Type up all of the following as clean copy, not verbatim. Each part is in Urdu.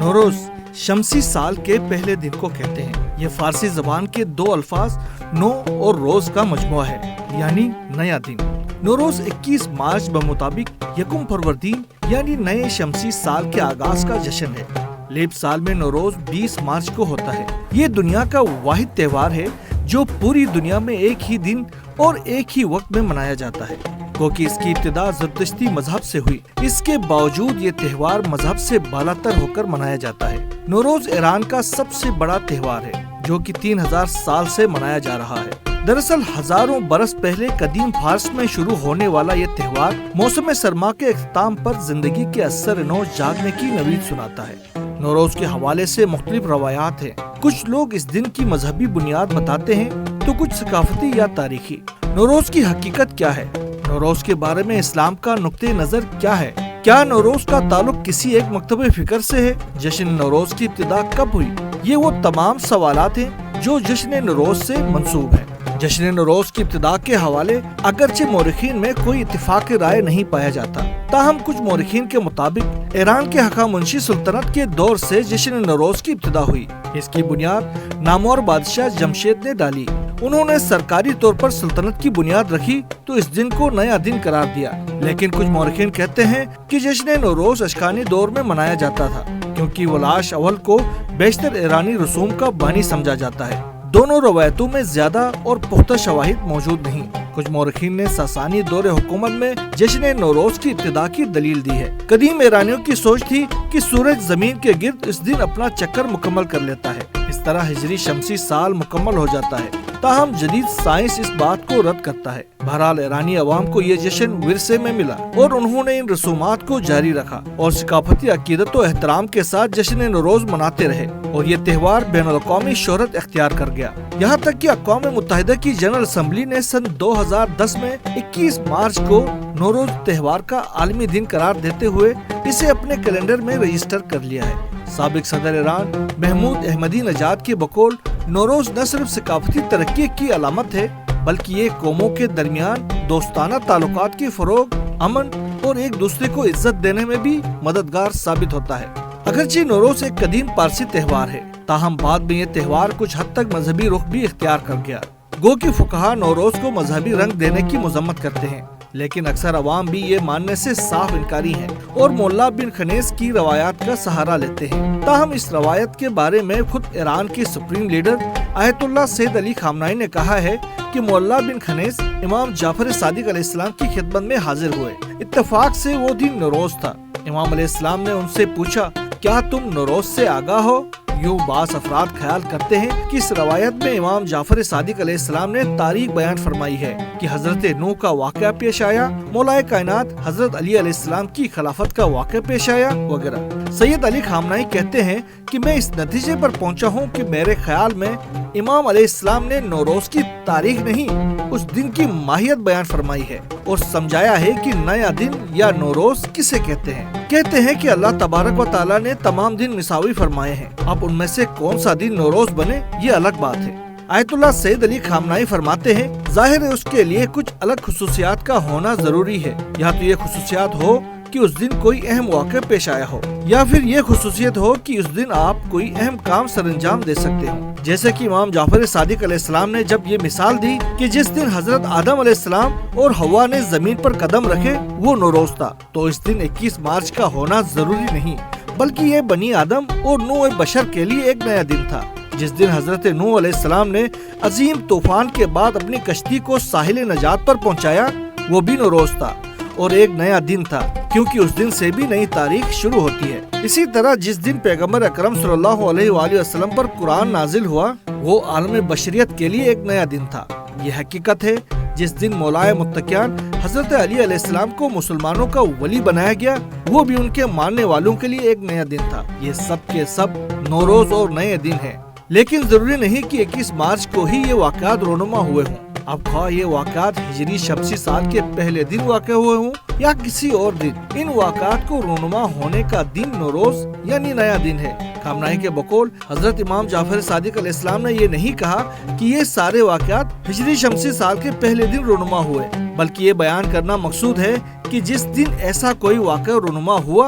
نوروز شمسی سال کے پہلے دن کو کہتے ہیں۔ یہ فارسی زبان کے دو الفاظ نو اور روز کا مجموعہ ہے، یعنی نیا دن۔ نوروز 21 مارچ بمطابق یکم فروردین یعنی نئے شمسی سال کے آغاز کا جشن ہے۔ لیپ سال میں نوروز 20 مارچ کو ہوتا ہے۔ یہ دنیا کا واحد تہوار ہے جو پوری دنیا میں ایک ہی دن اور ایک ہی وقت میں منایا جاتا ہے، کیونکہ اس کی ابتدا زرتشتی مذہب سے ہوئی۔ اس کے باوجود یہ تہوار مذہب سے بالاتر ہو کر منایا جاتا ہے۔ نوروز ایران کا سب سے بڑا تہوار ہے جو کہ 3000 سال سے منایا جا رہا ہے۔ دراصل ہزاروں برس پہلے قدیم فارس میں شروع ہونے والا یہ تہوار موسم سرما کے اختتام پر زندگی کے اثر نو جاگنے کی نوید سناتا ہے۔ نوروز کے حوالے سے مختلف روایات ہیں۔ کچھ لوگ اس دن کی مذہبی بنیاد بتاتے ہیں تو کچھ ثقافتی یا تاریخی۔ نوروز کی حقیقت کیا ہے؟ نوروز کے بارے میں اسلام کا نقطہ نظر کیا ہے؟ کیا نوروز کا تعلق کسی ایک مکتب فکر سے ہے؟ جشن نوروز کی ابتدا کب ہوئی؟ یہ وہ تمام سوالات ہیں جو جشن نوروز سے منسوب ہیں۔ جشن نوروز کی ابتدا کے حوالے اگرچہ مورخین میں کوئی اتفاق رائے نہیں پایا جاتا، تاہم کچھ مورخین کے مطابق ایران کے ہخامنشی سلطنت کے دور سے جشن نوروز کی ابتدا ہوئی۔ اس کی بنیاد نامور بادشاہ جمشید نے ڈالی۔ انہوں نے سرکاری طور پر سلطنت کی بنیاد رکھی تو اس دن کو نیا دن قرار دیا، لیکن کچھ مورخین کہتے ہیں کہ جشن نوروز اشکانی دور میں منایا جاتا تھا، کیونکہ ولاش اول کو بیشتر ایرانی رسوم کا بانی سمجھا جاتا ہے۔ دونوں روایتوں میں زیادہ اور پختہ شواہد موجود نہیں۔ کچھ مورخین نے ساسانی دور حکومت میں جشن نوروز کی ابتدا کی دلیل دی ہے۔ قدیم ایرانیوں کی سوچ تھی کہ سورج زمین کے گرد اس دن اپنا چکر مکمل کر لیتا ہے، اس طرح ہجری شمسی سال مکمل ہو جاتا ہے۔ تاہم جدید سائنس اس بات کو رد کرتا ہے۔ بہرحال ایرانی عوام کو یہ جشن ورثے میں ملا اور انہوں نے ان رسومات کو جاری رکھا اور ثقافتی عقیدت و احترام کے ساتھ جشن نوروز مناتے رہے، اور یہ تہوار بین الاقوامی شہرت اختیار کر گیا، یہاں تک کہ اقوام متحدہ کی جنرل اسمبلی نے سن 2010 میں 21 مارچ کو نوروز تہوار کا عالمی دن قرار دیتے ہوئے اسے اپنے کیلنڈر میں رجسٹر کر لیا ہے۔ سابق صدر ایران محمود احمدی نژاد کے بقول نوروز نہ صرف ثقافتی ترقی کی علامت ہے بلکہ یہ قوموں کے درمیان دوستانہ تعلقات کے فروغ، امن اور ایک دوسرے کو عزت دینے میں بھی مددگار ثابت ہوتا ہے۔ اگرچہ نوروز ایک قدیم پارسی تہوار ہے، تاہم بعد میں یہ تہوار کچھ حد تک مذہبی رخ بھی اختیار کر گیا۔ گو کہ فقہا نوروز کو مذہبی رنگ دینے کی مذمت کرتے ہیں، لیکن اکثر عوام بھی یہ ماننے سے صاف انکاری ہیں اور مولا بن خنیس کی روایات کا سہارا لیتے ہیں۔ تاہم اس روایت کے بارے میں خود ایران کے سپریم لیڈر آیت اللہ سید علی خامنائی نے کہا ہے کہ مولا بن خنیس امام جعفر صادق علیہ السلام کی خدمت میں حاضر ہوئے۔ اتفاق سے وہ دن نوروز تھا۔ امام علیہ السلام نے ان سے پوچھا، کیا تم نوروز سے آگاہ ہو؟ یوں بعض افراد خیال کرتے ہیں کہ اس روایت میں امام جعفر صادق علیہ السلام نے تاریخ بیان فرمائی ہے کہ حضرت نوح کا واقعہ پیش آیا، مولا کائنات حضرت علی علیہ السلام کی خلافت کا واقعہ پیش آیا وغیرہ۔ سید علی خامنائی کہتے ہیں کہ میں اس نتیجے پر پہنچا ہوں کہ میرے خیال میں امام علیہ السلام نے نوروز کی تاریخ نہیں، اس دن کی ماہیت بیان فرمائی ہے اور سمجھایا ہے کہ نیا دن یا نوروز کسے کہتے ہیں۔ کہتے ہیں کہ اللہ تبارک و تعالیٰ نے تمام دن مساوی فرمائے ہیں، اب ان میں سے کون سا دن نوروز بنے یہ الگ بات ہے۔ آیت اللہ سید علی خامنائی فرماتے ہیں، ظاہر ہے اس کے لیے کچھ الگ خصوصیات کا ہونا ضروری ہے، یا تو یہ خصوصیات ہو کہ اس دن کوئی اہم واقعہ پیش آیا ہو، یا پھر یہ خصوصیت ہو کہ اس دن آپ کوئی اہم کام سر انجام دے سکتے ہو، جیسے کہ امام جعفر صادق علیہ السلام نے جب یہ مثال دی کہ جس دن حضرت آدم علیہ السلام اور حوا نے زمین پر قدم رکھے وہ نوروز تھا، تو اس دن 21 مارچ کا ہونا ضروری نہیں، بلکہ یہ بنی آدم اور نوع بشر کے لیے ایک نیا دن تھا۔ جس دن حضرت نوح علیہ السلام نے عظیم طوفان کے بعد اپنی کشتی کو ساحل نجات پر پہنچایا وہ بھی نوروز تھا اور ایک نیا دن تھا، کیونکہ اس دن سے بھی نئی تاریخ شروع ہوتی ہے۔ اسی طرح جس دن پیغمبر اکرم صلی اللہ علیہ وآلہ وسلم پر قرآن نازل ہوا وہ عالم بشریت کے لیے ایک نیا دن تھا۔ یہ حقیقت ہے جس دن مولائے متقیان حضرت علی علیہ السلام کو مسلمانوں کا ولی بنایا گیا وہ بھی ان کے ماننے والوں کے لیے ایک نیا دن تھا۔ یہ سب کے سب نوروز اور نئے دن ہیں، لیکن ضروری نہیں کہ 21 مارچ کو ہی یہ واقعات رونما ہوئے ہوں۔ اب خواہ یہ واقعات ہجری شمسی سال کے پہلے دن واقع ہوئے ہوں یا کسی اور دن، ان واقعات کو رونما ہونے کا دن نوروز یعنی نیا دن ہے۔ خامنائی کے بقول حضرت امام جعفر صادق علیہ السلام نے یہ نہیں کہا کہ یہ سارے واقعات ہجری شمسی سال کے پہلے دن رونما ہوئے، بلکہ یہ بیان کرنا مقصود ہے کہ جس دن ایسا کوئی واقعہ رونما ہوا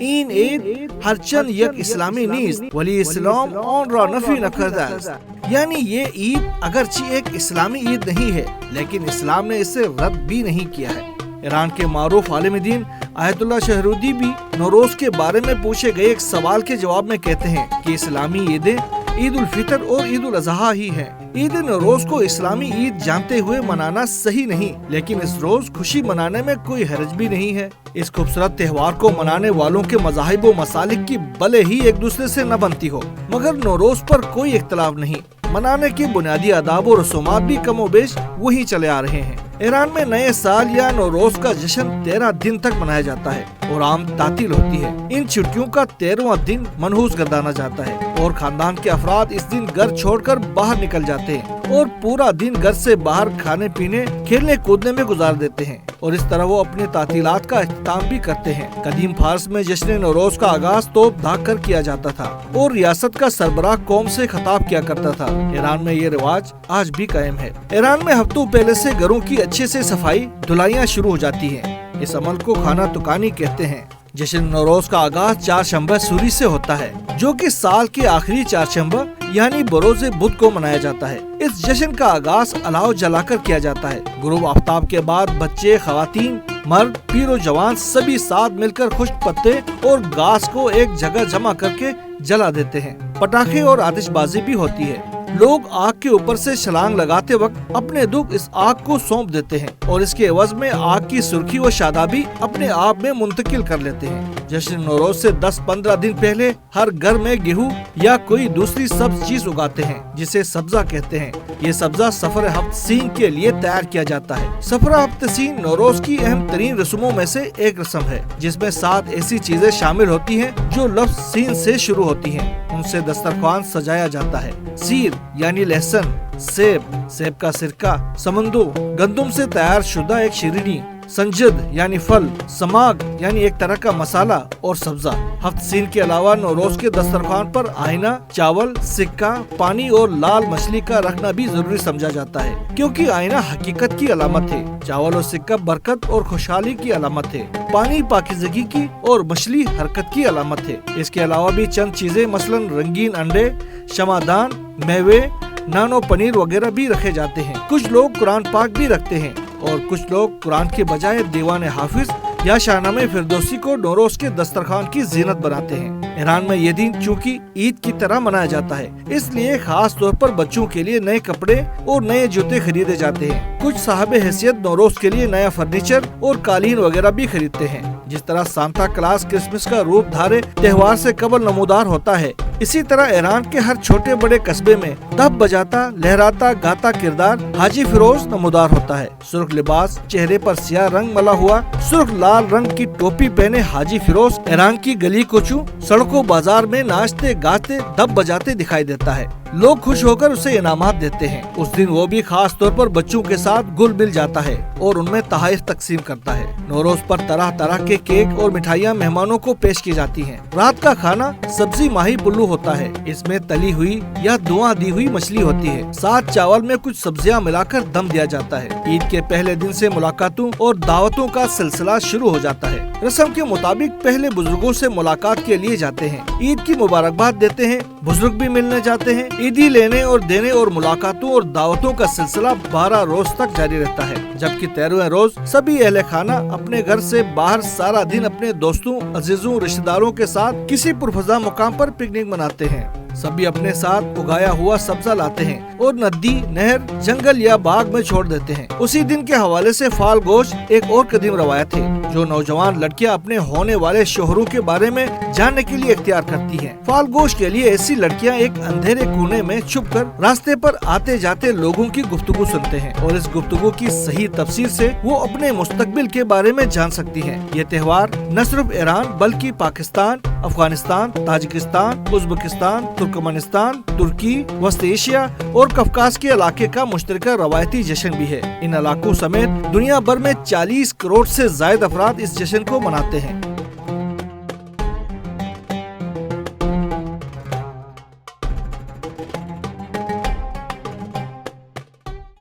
این عید هرچند یک اسلامی نیست ولی اسلام آن را نفی نکرده است، یعنی یہ عید اگرچہ ایک اسلامی عید نہیں ہے لیکن اسلام نے اسے رد بھی نہیں کیا ہے۔ ایران کے معروف عالم دین آیت اللہ شہرودی بھی نوروز کے بارے میں پوچھے گئے ایک سوال کے جواب میں کہتے ہیں کہ اسلامی عیدیں عید الفطر اور عید الاضحیٰ ہی ہیں۔ عید نوروز کو اسلامی عید جانتے ہوئے منانا صحیح نہیں، لیکن اس روز خوشی منانے میں کوئی حرج بھی نہیں ہے۔ اس خوبصورت تہوار کو منانے والوں کے مذاہب و مسالک کی بھلے ہی ایک دوسرے سے نہ بنتی ہو، مگر نوروز پر کوئی اختلاف نہیں۔ منانے کے بنیادی آداب و رسومات بھی کم و بیش وہی چلے آ رہے ہیں۔ ایران میں نئے سال یا نوروز کا جشن 13 دن تک منایا جاتا ہے اور عام تعطیل ہوتی ہے۔ ان چھٹیوں کا 13واں دن منحوس گردانا جاتا ہے اور خاندان کے افراد اس دن گھر چھوڑ کر باہر نکل جاتے ہیں اور پورا دن گھر سے باہر کھانے پینے کھیلنے کودنے میں گزار دیتے ہیں اور اس طرح وہ اپنی تعطیلات کا اختتام بھی کرتے ہیں۔ قدیم فارس میں جشن نوروز کا آغاز توپ دھاک کر کیا جاتا تھا اور ریاست کا سربراہ قوم سے خطاب کیا کرتا تھا۔ ایران میں یہ رواج آج بھی قائم ہے۔ ایران میں ہفتوں پہلے سے گھروں کی اچھے سے صفائی دھلائیاں شروع ہو جاتی ہیں۔ اس عمل کو کھانا تکانی کہتے ہیں۔ جشن نوروز کا آغاز چہارشنبہ سوری سے ہوتا ہے، جو کہ سال کے آخری چہارشنبہ یعنی بروز بدھ کو منایا جاتا ہے۔ اس جشن کا آغاز الاؤ جلا کر کیا جاتا ہے۔ غروب آفتاب کے بعد بچے، خواتین، مرد، پیر و جوان سبھی ساتھ مل کر خشک پتے اور گھاس کو ایک جگہ جمع کر کے جلا دیتے ہیں۔ پٹاخے اور آتش بازی بھی ہوتی ہے۔ لوگ آگ کے اوپر سے چھلانگ لگاتے وقت اپنے دکھ اس آگ کو سونپ دیتے ہیں اور اس کے عوض میں آگ کی سرخی و شادابی اپنے آپ میں منتقل کر لیتے ہیں۔ جشن نوروز سے 10-15 دن پہلے ہر گھر میں گیہوں یا کوئی دوسری سبز چیز اگاتے ہیں جسے سبزہ کہتے ہیں۔ یہ سبزہ سفر ہفت سین کے لیے تیار کیا جاتا ہے۔ سفر ہفت سین نوروز کی اہم ترین رسموں میں سے ایک رسم ہے، جس میں 7 ایسی چیزیں شامل ہوتی ہیں جو لفظ سین سے شروع ہوتی ہیں۔ ان سے دسترخوان سجایا جاتا ہے۔ سیر یعنی لہسن، سیب کا سرکہ، سمندو گندم سے تیار شدہ ایک شیرینی، سنجد یعنی پھل، سماگ یعنی ایک طرح کا مسالہ اور سبزہ۔ ہفت سین کے علاوہ نوروز کے دسترخوان پر آئینہ، چاول، سکہ، پانی اور لال مچھلی کا رکھنا بھی ضروری سمجھا جاتا ہے، کیونکہ آئینہ حقیقت کی علامت ہے، چاول اور سکہ برکت اور خوشحالی کی علامت ہے، پانی پاکیزگی کی اور مچھلی حرکت کی علامت ہے۔ اس کے علاوہ بھی چند چیزیں مثلاً رنگین انڈے، شمعدان، میوے، نان و پنیر وغیرہ بھی رکھے جاتے ہیں۔ کچھ لوگ قرآن پاک بھی رکھتے ہیں اور کچھ لوگ قرآن کے بجائے دیوان حافظ یا شاہنامہ فردوسی کو نوروز کے دسترخوان کی زینت بناتے ہیں۔ ایران میں یہ دن چونکہ عید کی طرح منایا جاتا ہے، اس لیے خاص طور پر بچوں کے لیے نئے کپڑے اور نئے جوتے خریدے جاتے ہیں۔ کچھ صاحب حیثیت نوروز کے لیے نیا فرنیچر اور قالین وغیرہ بھی خریدتے ہیں۔ جس طرح سانتا کلاس کرسمس کا روپ دھارے تہوار سے قبل نمودار ہوتا ہے، اسی طرح ایران کے ہر چھوٹے بڑے قصبے میں دف بجاتا، لہراتا، گاتا کردار حاجی فیروز نمودار ہوتا ہے۔ سرخ لباس، چہرے پر سیاہ رنگ ملا ہوا، سرخ لال رنگ کی ٹوپی پہنے حاجی فیروز ایران کی گلی کوچوں، سڑکوں بازار میں ناچتے گاتے دف بجاتے دکھائی دیتا ہے۔ لوگ خوش ہو کر اسے انعامات دیتے ہیں۔ اس دن وہ بھی خاص طور پر بچوں کے ساتھ گل مل جاتا ہے اور ان میں تحائف تقسیم کرتا ہے۔ نوروز پر طرح طرح کے کیک اور مٹھائیاں مہمانوں کو پیش کی جاتی ہیں۔ رات کا کھانا سبزی ماہی پلو ہوتا ہے۔ اس میں تلی ہوئی یا دھواں دی ہوئی مچھلی ہوتی ہے۔ ساتھ چاول میں کچھ سبزیاں ملا کر دم دیا جاتا ہے۔ عید کے پہلے دن سے ملاقاتوں اور دعوتوں کا سلسلہ شروع ہو جاتا ہے۔ رسم کے مطابق پہلے بزرگوں سے ملاقات کے لیے جاتے ہیں، عید کی مبارکباد دیتے ہیں، بزرگ بھی ملنے جاتے ہیں۔ عیدی لینے اور دینے اور ملاقاتوں اور دعوتوں کا سلسلہ 12 روز تک جاری رہتا ہے، جبکہ 13ویں روز سبھی اہل خانہ اپنے گھر سے باہر سارا دن اپنے دوستوں، عزیزوں، رشتہ داروں کے ساتھ کسی پرفضا مقام پر پکنک مناتے ہیں۔ سبھی اپنے ساتھ اگایا ہوا سبزہ لاتے ہیں اور ندی، نہر، جنگل یا باغ میں چھوڑ دیتے ہیں۔ اسی دن کے حوالے سے فال گوشت ایک اور قدیم روایت ہے جو نوجوان لڑکیاں اپنے ہونے والے شوہروں کے بارے میں جاننے کے لیے اختیار کرتی ہیں۔ فال گوشت کے لیے ایسی لڑکیاں ایک اندھیرے کونے میں چھپ کر راستے پر آتے جاتے لوگوں کی گفتگو سنتے ہیں اور اس گفتگو کی صحیح تفسیر سے وہ اپنے مستقبل کے بارے میں جان سکتی ہیں۔ یہ تہوار نہ صرف ایران بلکہ Pakistan, Afghanistan, Tajikistan, Uzbekistan, Turkmenistan, ترکی، وسط ایشیا اور کفکاز کے علاقے کا مشترکہ روایتی جشن بھی ہے۔ ان علاقوں سمیت دنیا بھر میں 40 کروڑ سے زائد افراد اس جشن کو مناتے ہیں۔